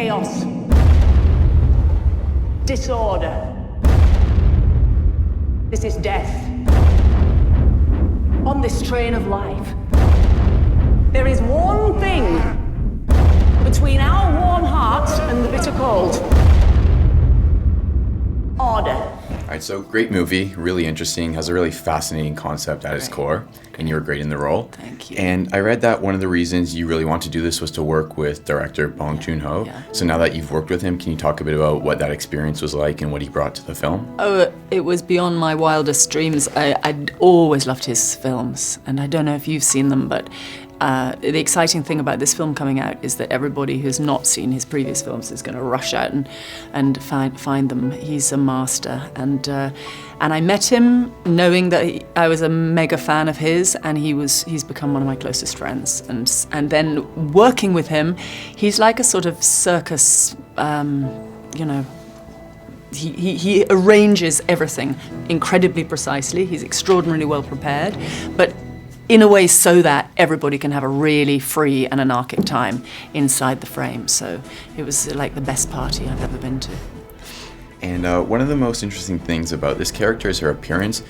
chaos, disorder. This is death. On this train of life, there is one thing between our warm hearts and the bitter cold. Order. All right, so great movie, really interesting, has a really fascinating concept at its core, and you were great in the role. Thank you. And I read that one of the reasons you really want to do this was to work with director Bong Joon-ho. Yeah. So now that you've worked with him, can you talk a bit about what that experience was like and what he brought to the film? Oh, it was beyond my wildest dreams. I'd always loved his films, and I don't know if you've seen them, but the exciting thing about this film coming out is that everybody who's not seen his previous films is going to rush out and find them. He's a master, and I met him knowing that I was a mega fan of his, and he's become one of my closest friends. And then working with him, he's like a sort of circus, He arranges everything incredibly precisely. He's extraordinarily well prepared, but in a way so that everybody can have a really free and anarchic time inside the frame. So it was like the best party I've ever been to. And one of the most interesting things about this character is her appearance,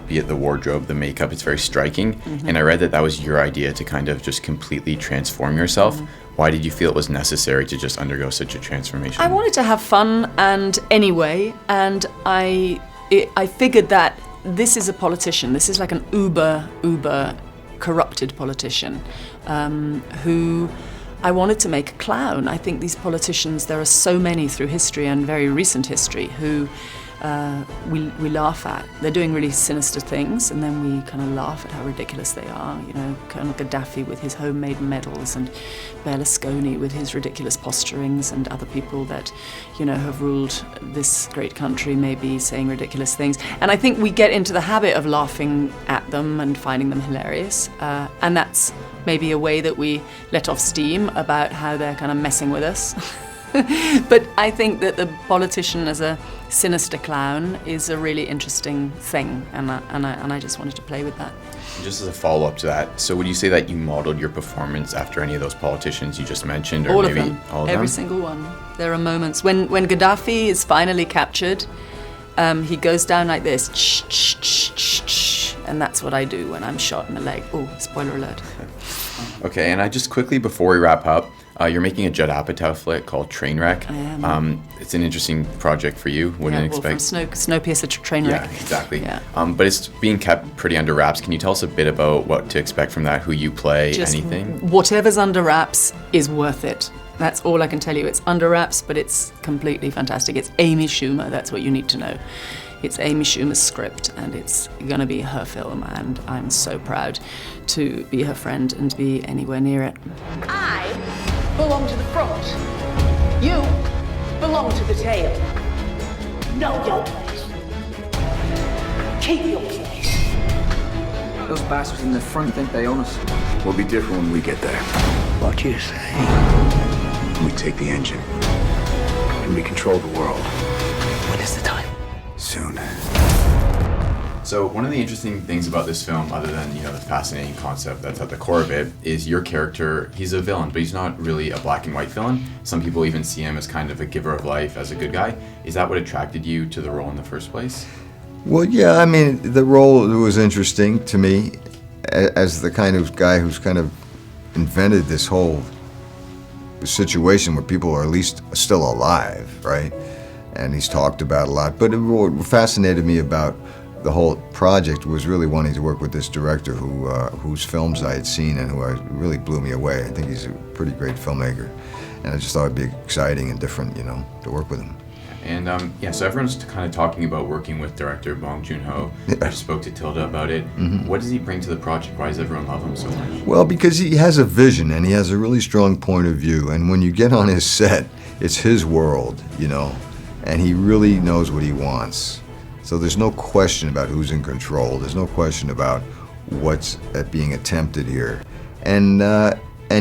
be it the wardrobe, the makeup, it's very striking. Mm-hmm. And I read that was your idea to kind of just completely transform yourself. Mm-hmm. Why did you feel it was necessary to just undergo such a transformation? I wanted to have fun, and anyway, and I figured that this is a politician. This is like an uber corrupted politician who I wanted to make a clown. I think these politicians, there are so many through history and very recent history who we laugh at. They're doing really sinister things, and then we kind of laugh at how ridiculous they are. You know, Colonel Gaddafi with his homemade medals, and Berlusconi with his ridiculous posturings, and other people that, you know, have ruled this great country maybe saying ridiculous things. And I think we get into the habit of laughing at them and finding them hilarious, and that's maybe a way that we let off steam about how they're kind of messing with us. But I think that the politician as a sinister clown is a really interesting thing, and I just wanted to play with that. Just as a follow-up to that, so would you say that you modeled your performance after any of those politicians you just mentioned? Or all maybe of them. All of Every them? single one. There are moments when Gaddafi is finally captured, he goes down like this, and that's what I do when I'm shot in the leg. Oh, spoiler alert. Okay, and I just quickly, before we wrap up, you're making a Judd Apatow flick called Trainwreck. I am. It's an interesting project for you. Wouldn't expect. From Snowpiercer to Trainwreck. Yeah, exactly. Yeah. But it's being kept pretty under wraps. Can you tell us a bit about what to expect from that? Who you play? Just anything? Whatever's under wraps is worth it. That's all I can tell you. It's under wraps, but it's completely fantastic. It's Amy Schumer. That's what you need to know. It's Amy Schumer's script, and it's going to be her film, and I'm so proud to be her friend and to be anywhere near it. I belong to the front. You belong to the tail. Know your place. Keep your place. Those bastards in the front think they own us. We'll be different when we get there. What you say? We take the engine. And we control the world. When is the time? Soon. So one of the interesting things about this film, other than, you know, the fascinating concept that's at the core of it, is your character. He's a villain, but he's not really a black and white villain. Some people even see him as kind of a giver of life, as a good guy. Is that what attracted you to the role in the first place? Well, yeah, I mean, the role was interesting to me as the kind of guy who's kind of invented this whole situation where people are at least still alive, right? And he's talked about a lot. But what fascinated me about the whole project was really wanting to work with this director whose films I had seen and who really blew me away. I think he's a pretty great filmmaker. And I just thought it'd be exciting and different, you know, to work with him. And so everyone's kind of talking about working with director Bong Joon-ho. I just spoke to Tilda about it. Mm-hmm. What does he bring to the project? Why does everyone love him so much? Well, because he has a vision and he has a really strong point of view. And when you get on his set, it's his world, you know, and he really knows what he wants. So there's no question about who's in control. There's no question about what's being attempted here. And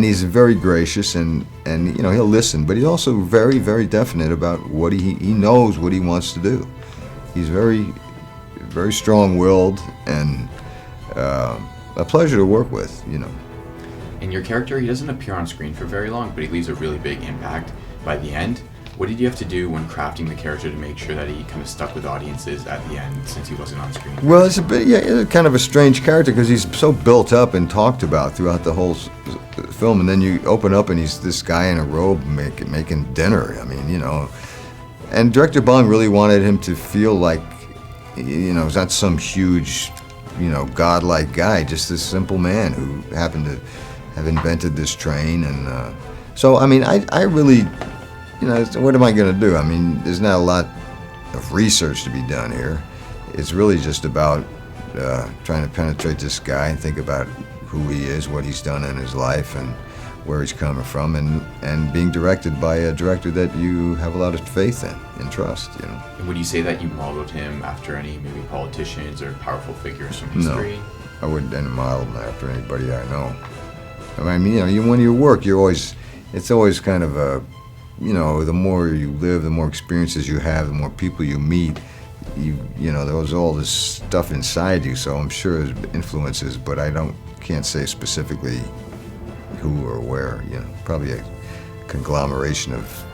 he's very gracious and you know, he'll listen, but he's also very, very definite about what he knows what he wants to do. He's very, very strong-willed and a pleasure to work with, you know. And your character, he doesn't appear on screen for very long, but he leaves a really big impact by the end. What did you have to do when crafting the character to make sure that he kind of stuck with audiences at the end, since he wasn't on screen? Well, it's a bit, yeah, it's kind of a strange character because he's so built up and talked about throughout the whole film, and then you open up and he's this guy in a robe making dinner. I mean, you know, and director Bong really wanted him to feel like, you know, he's not some huge, you know, godlike guy, just this simple man who happened to have invented this train. And so, I mean, I really, you know, what am I going to do? I mean, there's not a lot of research to be done here. It's really just about trying to penetrate this guy and think about who he is, what he's done in his life, and where he's coming from, and being directed by a director that you have a lot of faith in and trust, you know. And would you say that you modeled him after any maybe politicians or powerful figures from history? No, I wouldn't model him after anybody I know. I mean, you know, when you work, it's always kind of a, you know, the more you live, the more experiences you have, the more people you meet, you know, there was all this stuff inside you, so I'm sure there's influences, but I can't say specifically who or where, you know, probably a conglomeration of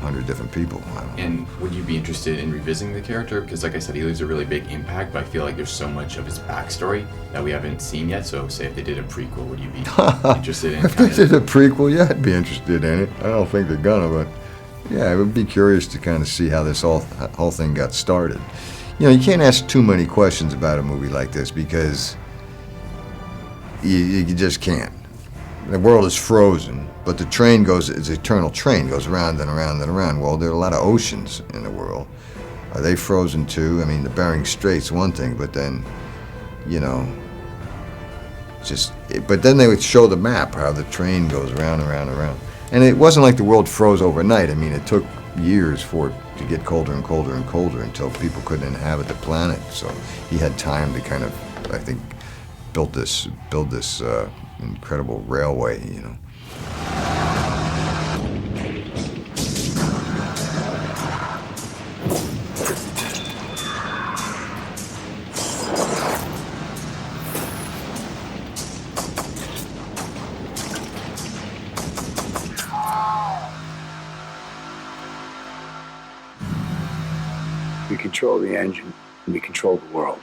100 different people. I don't know. And would you be interested in revisiting the character? Because like I said, he leaves a really big impact, but I feel like there's so much of his backstory that we haven't seen yet, so say if they did a prequel, would you be interested in If they did a prequel, yeah, I'd be interested in it. I don't think they're gonna, but yeah, I would be curious to kind of see how this whole thing got started. You know, you can't ask too many questions about a movie like this because you just can't. The world is frozen, but the train it's an eternal train, goes around and around and around. Well, there are a lot of oceans in the world. Are they frozen too? I mean, the Bering Strait's one thing, but then, you know, but then they would show the map, how the train goes around and around and around. And it wasn't like the world froze overnight. I mean, it took years for it to get colder and colder and colder until people couldn't inhabit the planet. So he had time to kind of, I think, build this incredible railway, you know. We control the engine, and we control the world.